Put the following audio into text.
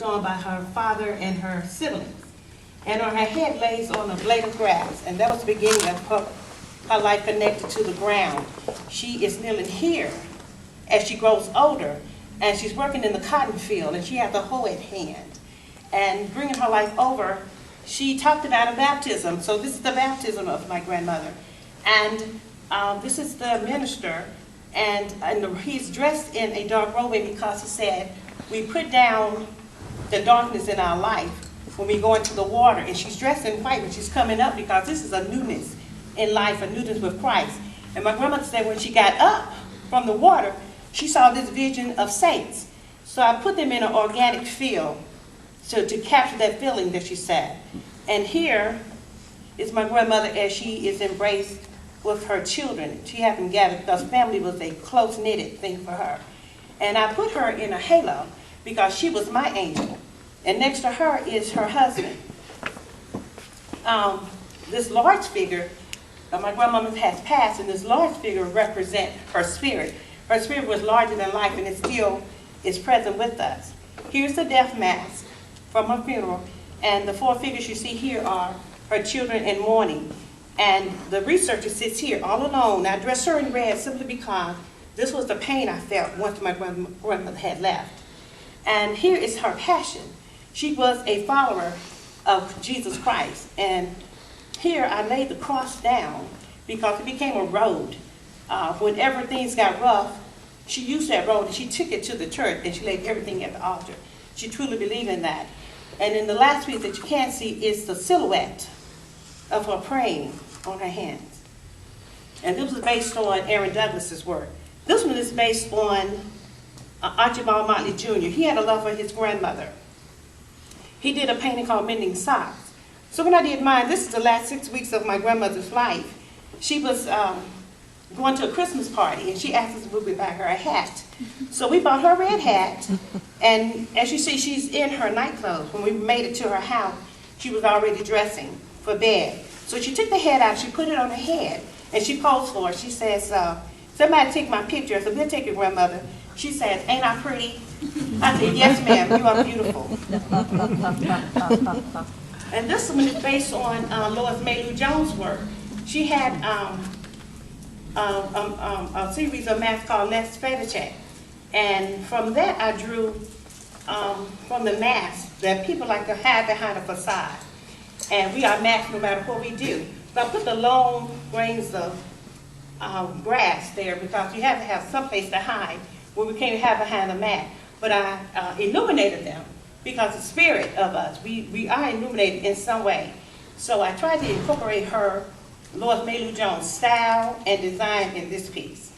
on by her father and her siblings. And on her head lays on a blade of grass, and that was the beginning of her life connected to the ground. She is kneeling here as she grows older, and she's working in the cotton field, and she has a hoe at hand. And bringing her life over, she talked about a baptism. So this is the baptism of my grandmother. And this is the minister, and he's dressed in a dark robe because he said, we put down the darkness in our life when we go into the water. And she's dressed in white when she's coming up because this is a newness in life, a newness with Christ. And my grandmother said when she got up from the water, she saw this vision of saints. So I put them in an organic field to capture that feeling that she said. And here is my grandmother as she is embraced with her children. She had them gathered because family was a close-knitted thing for her. And I put her in a halo because she was my angel. And next to her is her husband. This large figure, my grandmother has passed, and this large figure represents her spirit. Her spirit was larger than life, and it still is present with us. Here's the death mask from her funeral, and the four figures you see here are her children in mourning. And the researcher sits here all alone. I dressed her in red simply because this was the pain I felt once my grandmother had left. And here is her passion. She was a follower of Jesus Christ. And here I laid the cross down because it became a road. Whenever things got rough, she used that road and she took it to the church and she laid everything at the altar. She truly believed in that. And then the last piece that you can see is the silhouette of her praying on her hands. And this was based on Aaron Douglas's work. This one is based on Archibald Motley Jr. He had a love for his grandmother. He did a painting called Mending Socks. So when I did mine, this is the last 6 weeks of my grandmother's life. She was going to a Christmas party, and she asked us if we would buy her a hat. So we bought her a red hat, and as you see, she's in her night clothes. When we made it to her house, she was already dressing for bed. So she took the hat out, she put it on her head, and she posed for it. She says, somebody take my picture. I said, we'll take your grandmother. She says, ain't I pretty? I said, yes, ma'am, you are beautiful. And this one is based on Lois Maylou Jones' work. She had a series of masks called Les Fetiche. And from that I drew from the mask that people like to hide behind a facade. And we are masked no matter what we do. So I put the long grains of grass there because you have to have some place to hide where we can't hide behind the mask. But I illuminated them because the spirit of us, we are illuminated in some way. So I tried to incorporate her Lois Maylou Jones style and design in this piece.